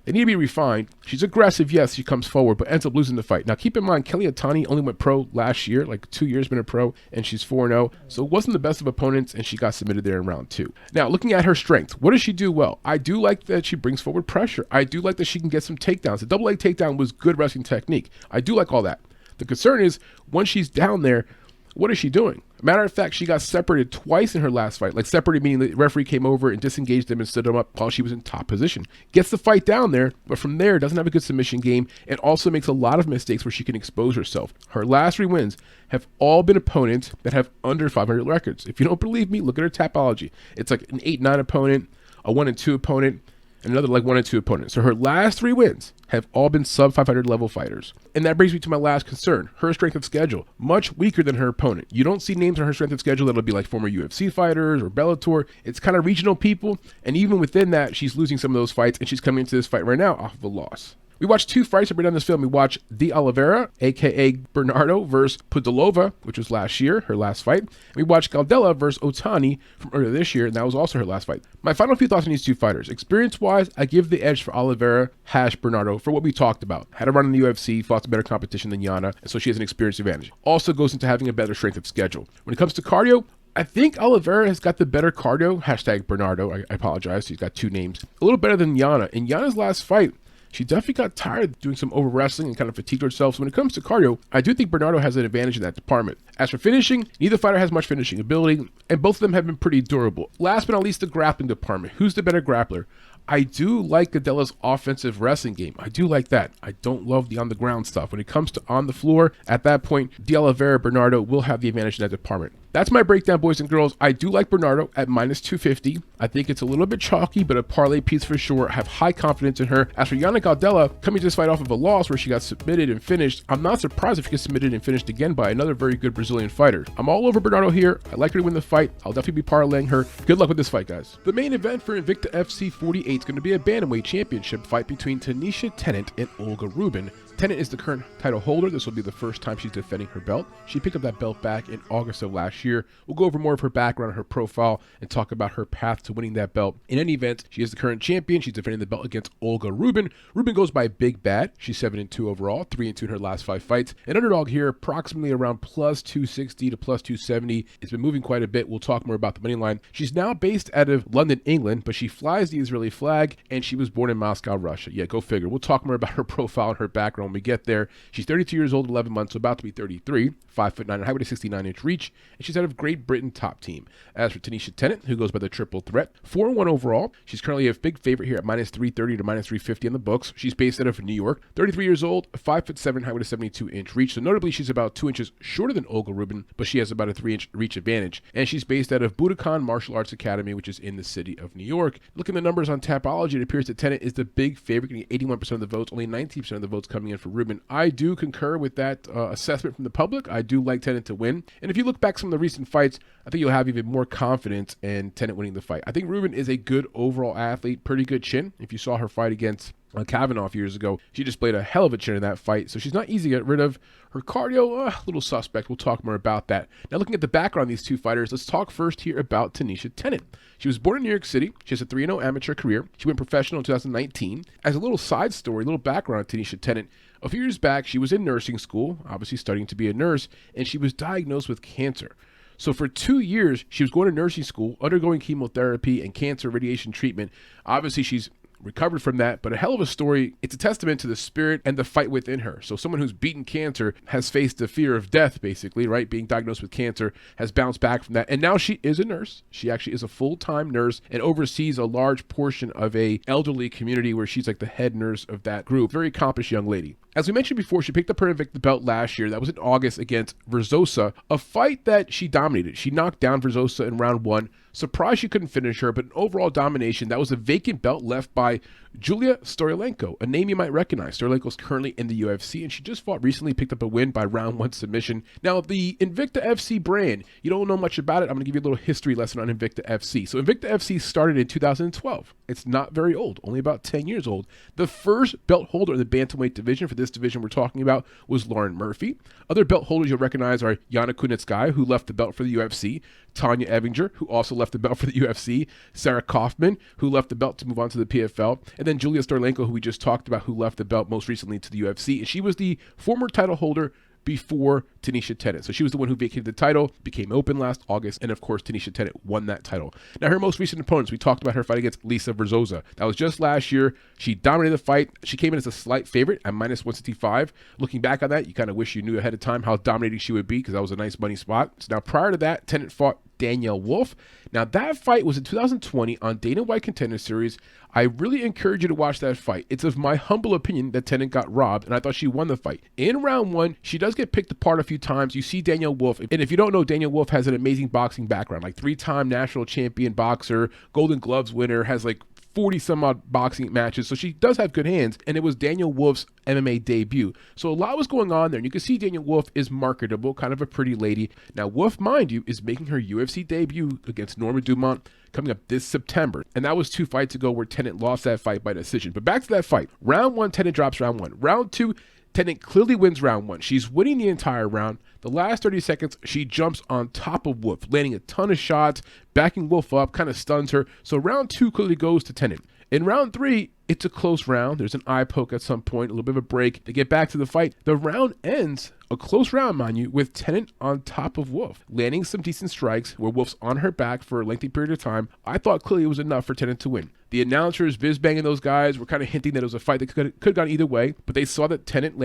they need to be refined. She's aggressive, yes, she comes forward, but ends up losing the fight. Now, keep in mind, Kelly Ohtani only went pro last year, 2 years been a pro, and she's 4-0, so it wasn't the best of opponents, and she got submitted there in round 2. Now, looking at her strengths, what does she do well? I do like that she brings forward pressure. I do like that she can get some takedowns. The double leg takedown was good wrestling technique. I do like all that. The concern is, once she's down there, what is she doing? Matter of fact, she got separated twice in her last fight. Separated meaning the referee came over and disengaged them and stood them up while she was in top position. Gets the fight down there, but from there doesn't have a good submission game, and also makes a lot of mistakes where she can expose herself. Her last 3 wins have all been opponents that have under 500 records. If you don't believe me, look at her Tapology. It's an 8-9 opponent, a 1-2 opponent, and another 1 and 2 opponent. So her last 3 wins have all been sub 500 level fighters. And that brings me to my last concern, her strength of schedule. Much weaker than her opponent. You don't see names on her strength of schedule that'll be former UFC fighters or Bellator. It's kind of regional people, and even within that, she's losing some of those fights, and she's coming into this fight right now off of a loss. We watched 2 fights that were done in this film. We watched the Oliveira, aka Bernardo, versus PUDILOVA, which was last year, her last fight. And we watched Gadelha versus Ohtani from earlier this year, and that was also her last fight. My final few thoughts on these 2 fighters. Experience-wise, I give the edge for Oliveira / Bernardo for what we talked about. Had a run in the UFC, fought some better competition than Yana, and so she has an experience advantage. Also goes into having a better strength of schedule. When it comes to cardio, I think Oliveira has got the better cardio. # Bernardo, I apologize. He's got 2 names. A little better than Yana. In Yana's last fight, she definitely got tired of doing some over wrestling and kind of fatigued herself. So when it comes to cardio, I do think Bernardo has an advantage in that department. As for finishing, neither fighter has much finishing ability, and both of them have been pretty durable. Last but not least, the grappling department. Who's the better grappler? I do like Gadelha's offensive wrestling game. I do like that. I don't love the on-the-ground stuff. When it comes to on the floor, at that point, Oliveira Bernardo will have the advantage in that department. That's my breakdown, boys and girls. I do like Bernardo at -250. I think it's a little bit chalky, but a parlay piece for sure. I have high confidence in her. As for Gadelha, coming to this fight off of a loss where she got submitted and finished, I'm not surprised if she gets submitted and finished again by another very good Brazilian fighter. I'm all over Bernardo here. I like her to win the fight. I'll definitely be parlaying her. Good luck with this fight, guys. The main event for Invicta FC 48 is going to be a bantamweight championship fight between Tennant and Olga Rubin. Tennant is the current title holder. This will be the first time she's defending her belt. She picked up that belt back in August of last year. We'll go over more of her background, her profile, and talk about her path to winning that belt. In any event, she is the current champion. She's defending the belt against Olga Rubin. Rubin goes by Big Bad. She's 7-2 overall, 3-2 in her last 5 fights. An underdog here, approximately around +260 to +270. It's been moving quite a bit. We'll talk more about the money line. She's now based out of London, England, but she flies the Israeli flag, and she was born in Moscow, Russia. Yeah, go figure. We'll talk more about her profile and her background on when we get there. She's 32 years old, 11 months, so about to be 33, 5'9", and height with a 69-inch reach, and she's out of Great Britain top team. As for Tanisha Tennant, who goes by the triple threat, 4-1 overall. She's currently a big favorite here at minus 330 to minus 350 in the books. She's based out of New York, 33 years old, 5'7", height with a 72-inch reach. So notably, she's about 2 inches shorter than Olga Rubin, but she has about a 3-inch reach advantage. And she's based out of Budokan Martial Arts Academy, which is in the city of New York. Looking at the numbers on Tapology, it appears that Tennant is the big favorite, getting 81% of the votes, only 19% of the votes coming in for Rubin. I do concur with that assessment from the public. I do like Tennant to win. And if you look back some of the recent fights, I think you'll have even more confidence in Tennant winning the fight. I think Rubin is a good overall athlete, pretty good chin. If you saw her fight against KAVANAGH years ago, she displayed a hell of a chin in that fight, so she's not easy to get rid of. Her cardio, a little suspect. We'll talk more about that. Now, looking at the background of these two fighters, let's talk first here about Tanisha Tennant. She was born in New York City. She has a 3-0 amateur career. She went professional in 2019. As a little side story, a little background on Tanisha Tennant, a few years back, she was in nursing school, obviously studying to be a nurse, and she was diagnosed with cancer. So for 2 years, she was going to nursing school, undergoing chemotherapy and cancer radiation treatment. Obviously, she's recovered from that, but a hell of a story. It's a testament to the spirit and the fight within her. So someone who's beaten cancer, has faced the fear of death, basically, right? Being diagnosed with cancer, has bounced back from that. And now she is a nurse. She actually is a full-time nurse and oversees a large portion of a elderly community where she's like the head nurse of that group. Very accomplished young lady. As we mentioned before, she picked up her Invicta belt last year. That was in August against VERZOSA, a fight that she dominated. She knocked down VERZOSA in round 1. Surprised she couldn't finish her, but an overall domination. That was a vacant belt left by Julia Storolenko, a name you might recognize. Storolenko is currently in the UFC, and she just fought recently, picked up a win by round 1 submission. Now, the Invicta FC brand, you don't know much about it. I'm going to give you a little history lesson on Invicta FC. So Invicta FC started in 2012. It's not very old, only about 10 years old. The first belt holder in the bantamweight division, for this division we're talking about, was Lauren Murphy. Other belt holders you'll recognize are Yana Kunitskaya, who left the belt for the UFC, Tanya Evinger, who also left the belt for the UFC, Sarah Kaufman, who left the belt to move on to the PFL, and then Julia Storolenko, who we just talked about, who left the belt most recently to the UFC. And she was the former title holder before Tanisha Tennant. So she was the one who vacated the title, became open last August, and of course Tanisha Tennant won that title. Now her most recent opponents, we talked about her fight against Lisa VERZOSA. That was just last year. She dominated the fight. She came in as a slight favorite at minus 165. Looking back on that, you kind of wish you knew ahead of time how dominating she would be, because that was a nice money spot. So now prior to that, Tennant fought Danielle Wolf. Now that fight was in 2020 on Dana White Contender Series. I really encourage you to watch that fight. It's of my humble opinion that Tennant got robbed, and I thought she won the fight. In round 1, she does get picked apart a few times. You see Danielle Wolf, and if you don't know, Danielle Wolf has an amazing boxing background, like 3-time national champion boxer, Golden Gloves winner, has like 40 some odd boxing matches. So she does have good hands, and it was Danielle Wolf's MMA debut. So a lot was going on there, and you can see Danielle Wolf is marketable, kind of a pretty lady. Now Wolf, mind you, is making her UFC debut against Norma Dumont coming up this September. And that was 2 fights ago where Tennant lost that fight by decision. But back to that fight. Round 1, Tennant drops round 1. Round 2, Tennant clearly wins round 1. She's winning the entire round. The last 30 seconds, she jumps on top of Wolf, landing a ton of shots, backing Wolf up, kind of stuns her. So round 2 clearly goes to Tennant. In round 3, it's a close round. There's an eye poke at some point, a little bit of a break. They get back to the fight. The round ends, a close round, mind you, with Tennant on top of Wolf, landing some decent strikes where Wolf's on her back for a lengthy period of time. I thought clearly it was enough for Tennant to win. The announcers, Viz-banging those guys, were kind of hinting that it was a fight that could have gone either way, but they saw that Tennant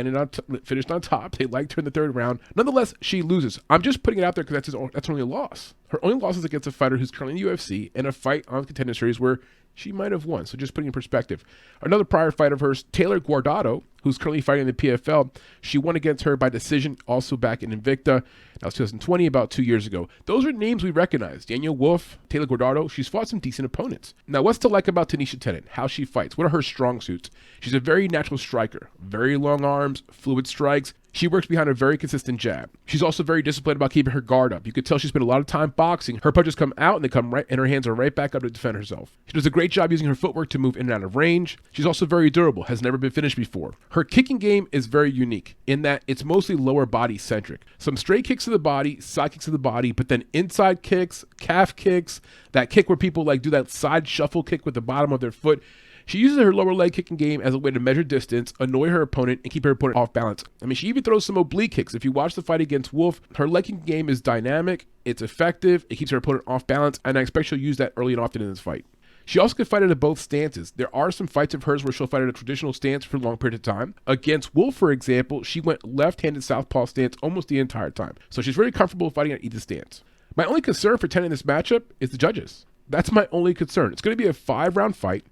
finished on top. They liked her in the 3rd round. Nonetheless, she loses. I'm just putting it out there because that's only a loss. Her only loss is against a fighter who's currently in the UFC in a fight on Contender Series where she might have won. So just putting in perspective. Another prior fight of hers, Taylor Guardado, who's currently fighting in the PFL. She won against her by decision, also back in Invicta. That was 2020, about 2 years ago. Those are names we recognize. Danielle Wolf, Taylor Guardado. She's fought some decent opponents. Now, what's to like about Tanisha Tennant? How she fights? What are her strong suits? She's a very natural striker. Very long arms, fluid strikes. She works behind a very consistent jab. She's also very disciplined about keeping her guard up. You could tell she spent a lot of time boxing. Her punches come out and they come right, and her hands are right back up to defend herself. She does a great job using her footwork to move in and out of range. She's also very durable, has never been finished before. Her kicking game is very unique in that it's mostly lower body centric. Some straight kicks to the body, side kicks to the body, but then inside kicks, calf kicks, that kick where people like do that side shuffle kick with the bottom of their foot. She uses her lower leg kicking game as a way to measure distance, annoy her opponent, and keep her opponent off balance. I mean, she even throws some oblique kicks. If you watch the fight against Wolf, her leg kicking game is dynamic, it's effective, it keeps her opponent off balance, and I expect she'll use that early and often in this fight. She also could fight at both stances. There are some fights of hers where she'll fight at a traditional stance for a long period of time. Against Wolf, for example, she went left-handed southpaw stance almost the entire time. So she's very comfortable fighting at either stance. My only concern for Tennant in this matchup is the judges. That's my only concern. It's going to be a 5-round fight.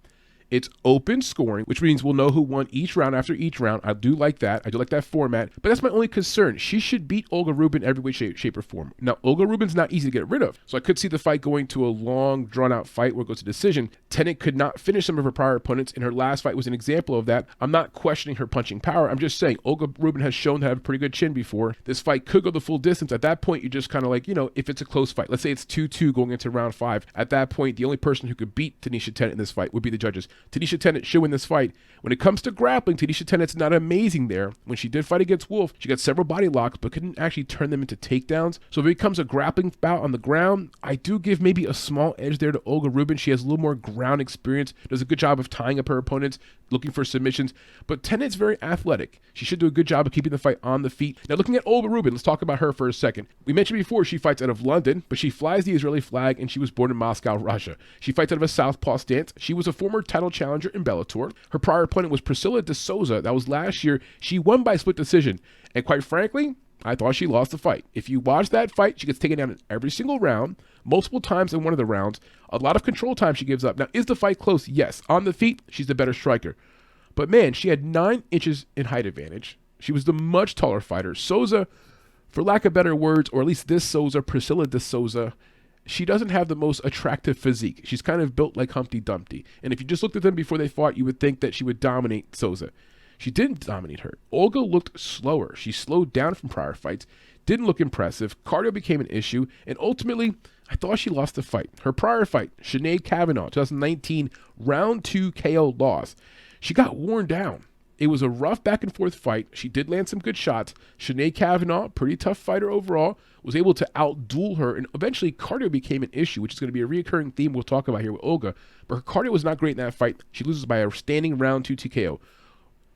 It's open scoring, which means we'll know who won each round after each round. I do like that. I do like that format. But that's my only concern. She should beat Olga Rubin every way, shape, or form. Now, Olga Rubin's not easy to get rid of. So I could see the fight going to a long, drawn-out fight where it goes to decision. Tennant could not finish some of her prior opponents, and her last fight was an example of that. I'm not questioning her punching power. I'm just saying Olga Rubin has shown to have a pretty good chin before. This fight could go the full distance. At that point, you're just kind of like, if it's a close fight. Let's say it's 2-2 going into round 5. At that point, the only person who could beat Tanisha Tennant in this fight would be the judges. Tanisha Tennant should win this fight. When it comes to grappling, Tanisha Tennant's not amazing there. When she did fight against Wolf, she got several body locks, but couldn't actually turn them into takedowns. So if it becomes a grappling bout on the ground, I do give maybe a small edge there to Olga Rubin. She has a little more ground experience, does a good job of tying up her opponents, looking for submissions, but Tennant's very athletic. She should do a good job of keeping the fight on the feet. Now looking at Olga Rubin, let's talk about her for a second. We mentioned before she fights out of London, but she flies the Israeli flag and she was born in Moscow, Russia. She fights out of a southpaw stance. She was a former title challenger in Bellator. Her prior opponent was Priscilla de Souza. That was last year. She won by split decision, and quite frankly, I thought she lost the fight. If you watch that fight, she gets taken down in every single round, multiple times in one of the rounds. A lot of control time she gives up. Now, is the fight close? Yes. On the feet, she's the better striker. But man, she had 9 inches in height advantage. She was the much taller fighter. Souza, for lack of better words, or at least this Souza, Priscilla de Souza, she doesn't have the most attractive physique. She's kind of built like Humpty Dumpty. And if you just looked at them before they fought, you would think that she would dominate Souza. She didn't dominate her. Olga looked slower. She slowed down from prior fights, didn't look impressive. Cardio became an issue, and ultimately, I thought she lost the fight. Her prior fight, Sinead Kavanagh, 2019, round 2 KO loss. She got worn down. It was a rough back and forth fight. She did land some good shots. Sinead Kavanagh, pretty tough fighter overall, was able to outduel her, and eventually cardio became an issue, which is going to be a recurring theme we'll talk about here with Olga. But her cardio was not great in that fight. She loses by a standing round 2 TKO.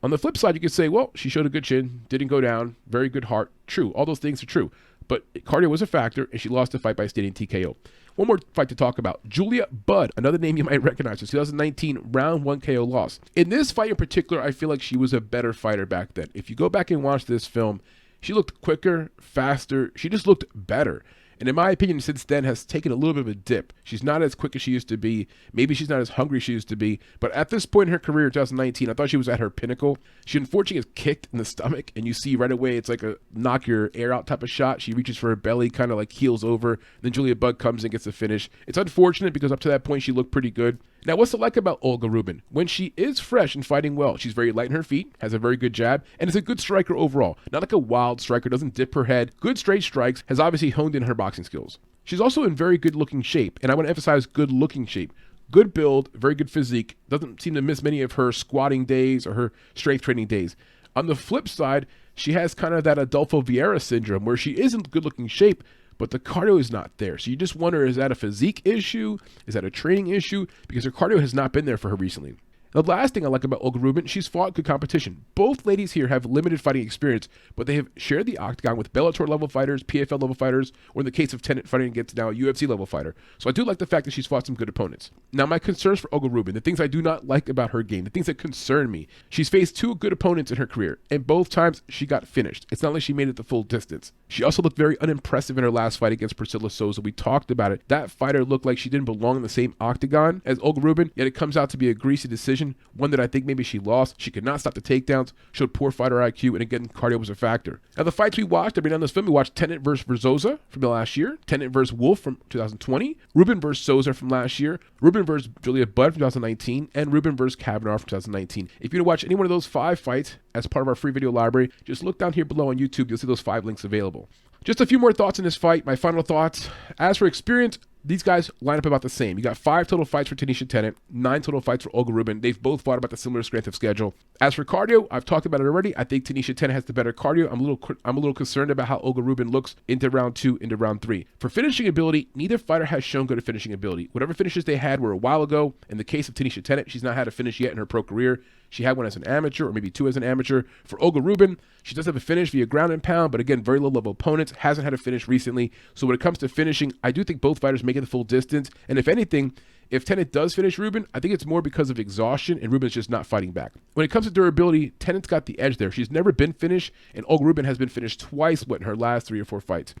On the flip side, you could say, well, she showed a good chin, didn't go down, very good heart. True, all those things are true. But cardio was a factor, and she lost the fight by a standing TKO. One more fight to talk about. Julia Budd, another name you might recognize. It's 2019 round 1 KO loss. In this fight in particular, I feel like she was a better fighter back then. If you go back and watch this film, she looked quicker, faster. She just looked better. And in my opinion, since then, has taken a little bit of a dip. She's not as quick as she used to be. Maybe she's not as hungry as she used to be. But at this point in her career, 2019, I thought she was at her pinnacle. She unfortunately gets kicked in the stomach, and you see right away it's like a knock your air out type of shot. She reaches for her belly, kind of like heels over. Then Julia Budd comes and gets the finish. It's unfortunate because up to that point, she looked pretty good. Now, what's it like about Olga Rubin? When she is fresh and fighting well, she's very light in her feet, has a very good jab, and is a good striker overall. Not like a wild striker, doesn't dip her head. Good straight strikes, has obviously honed in her boxing skills. She's also in very good looking shape, and I want to emphasize good looking shape. Good build, very good physique, doesn't seem to miss many of her squatting days or her strength training days. On the flip side, she has kind of that Adolfo Vieira syndrome where she is in good looking shape, but the cardio is not there. So you just wonder, is that a physique issue? Is that a training issue? Because her cardio has not been there for her recently. The last thing I like about Olga Rubin, she's fought good competition. Both ladies here have limited fighting experience, but they have shared the octagon with Bellator level fighters, PFL level fighters, or in the case of Tennant fighting against now a UFC level fighter. So I do like the fact that she's fought some good opponents. Now my concerns for Olga Rubin, the things I do not like about her game, the things that concern me. She's faced 2 good opponents in her career, and both times she got finished. It's not like she made it the full distance. She also looked very unimpressive in her last fight against Priscilla Souza. We talked about it. That fighter looked like she didn't belong in the same octagon as Olga Rubin, yet it comes out to be a greasy decision, one that I think maybe she lost. She could not stop the takedowns, showed poor fighter IQ, and again, cardio was a factor. Now the fights we watched, I mean on this film, we watched Tennant versus VERZOSA from the last year, Tennant versus Wolf from 2020, Rubin versus Souza from last year, Rubin versus Julia Budd from 2019, and Rubin versus Kavanagh from 2019. If you want to watch any one of those 5 fights as part of our free video library, just look down here below on YouTube. You'll see those 5 links available. Just a few more thoughts on this fight. My final thoughts. As for experience, these guys line up about the same. You got 5 total fights for Tanisha Tennant, 9 total fights for Olga Rubin. They've both fought about the similar strength of schedule. As for cardio, I've talked about it already. I think Tanisha Tennant has the better cardio. I'm a little concerned about how Olga Rubin looks into round 2, into round 3. For finishing ability, neither fighter has shown good at finishing ability. Whatever finishes they had were a while ago. In the case of Tanisha Tennant, she's not had a finish yet in her pro career. She had one as an amateur, or maybe 2 as an amateur. For Olga Rubin, she does have a finish via ground and pound, but again, very low-level opponents. Hasn't had a finish recently. So when it comes to finishing, I do think both fighters make it the full distance. And if anything, If Tennant does finish Rubin, I think it's more because of exhaustion and Rubin's just not fighting back. When it comes to durability, Tennant's got the edge there. She's never been finished, and Olga Rubin has been finished twice in her last 3 or 4 fights.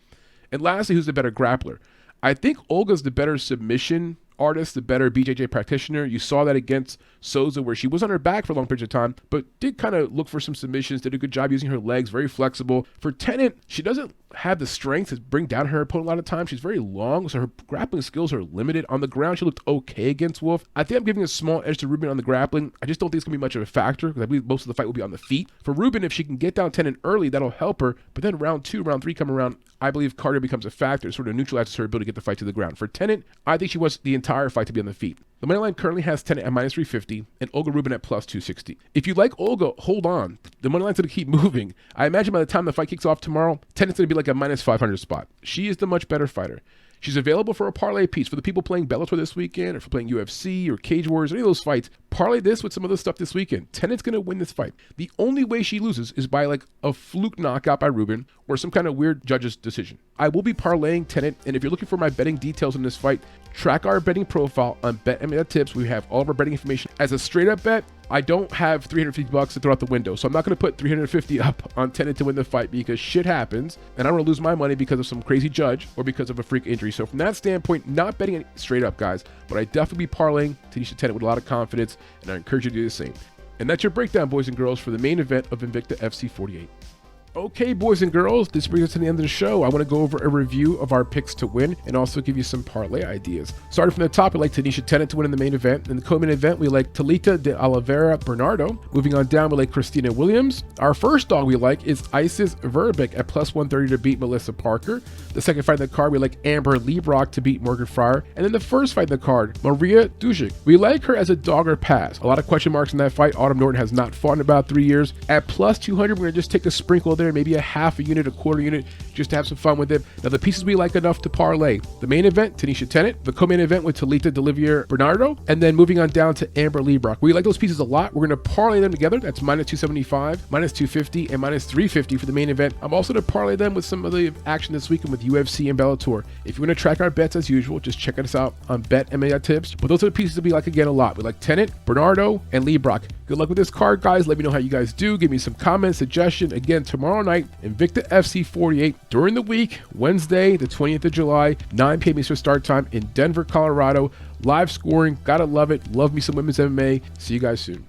And lastly, who's the better grappler? I think Olga's the better submission artist, the better BJJ practitioner. You saw that against SOUZA, where she was on her back for long periods of time, but did kind of look for some submissions, did a good job using her legs, very flexible. For Tennant, she doesn't have the strength to bring down her opponent a lot of times. She's very long, so her grappling skills are limited. On the ground, she looked okay against Wolf. I think I'm giving a small edge to Rubin on the grappling. I just don't think it's going to be much of a factor, because I believe most of the fight will be on the feet. For Rubin, if she can get down Tennant early, that'll help her, but then round 2, round 3 come around, I believe cardio becomes a factor. It sort of neutralizes her ability to get the fight to the ground. For Tennant, I think she wants the entire fight to be on the feet. The money line currently has Tennant at minus 350 and Olga Rubin at plus 260. If you like Olga, hold on. The money line's going to keep moving. I imagine by the time the fight kicks off tomorrow, Tennant's going to be like a minus 500 spot. She is the much better fighter. She's available for a parlay piece for the people playing Bellator this weekend, or for playing UFC or Cage Wars, any of those fights. Parlay this with some other stuff this weekend. Tennant's going to win this fight. The only way she loses is by like a fluke knockout by Rubin or some kind of weird judge's decision. I will be parlaying Tennant, and if you're looking for my betting details in this fight, track our betting profile on BetMEDINA. We have all of our betting information. As a straight up bet, I don't have $350 to throw out the window, so I'm not going to put $350 up on Tennant to win the fight, because shit happens, and I don't want to lose my money because of some crazy judge or because of a freak injury. So from that standpoint, not betting it straight up, guys, but I definitely be parlaying Tanisha Tennant with a lot of confidence, and I encourage you to do the same. And that's your breakdown, boys and girls, for the main event of Invicta FC 48. Okay, boys and girls, this brings us to the end of the show. I want to go over a review of our picks to win and also give you some parlay ideas. Starting from the top, we like Tanisha Tennant to win in the main event. In the co-main event, we like Talita de Oliveira Bernardo. Moving on down, we like Christina Williams. Our first dog we like is Isis Verbeek at plus 130 to beat Melissa Parker. The second fight in the card, we like Amber Leibrock to beat Morgan Frier. And then the first fight in the card, Maria Djukic. We like her as a dog or pass. A lot of question marks in that fight. Autumn Norton has not fought in about 3 years. At plus 200, we're going to just take a sprinkle there, maybe a half a unit, a quarter unit, just to have some fun with it. Now, the pieces we like enough to parlay: the main event, Tanisha Tennant; the co-main event with Talita de Bernardo; and then moving on down to Amber Leibrock. We like those pieces a lot. We're going to parlay them together. That's minus 275, minus 250, and minus 350 for the main event. I'm also going to parlay them with some of the action this weekend with UFC and Bellator. If you want to track our bets as usual, just check us out on BetMEDINA. But those are the pieces that we like again a lot. We like Tennant, Bernardo, and Leibrock. Good luck with this card, guys. Let me know how you guys do. Give me some comments, suggestion. Again, tomorrow night, Invicta FC 48 during the week, Wednesday, the 20th of July, 9 p.m. Eastern start time in Denver, Colorado. Live scoring. Gotta love it. Love me some women's MMA. See you guys soon.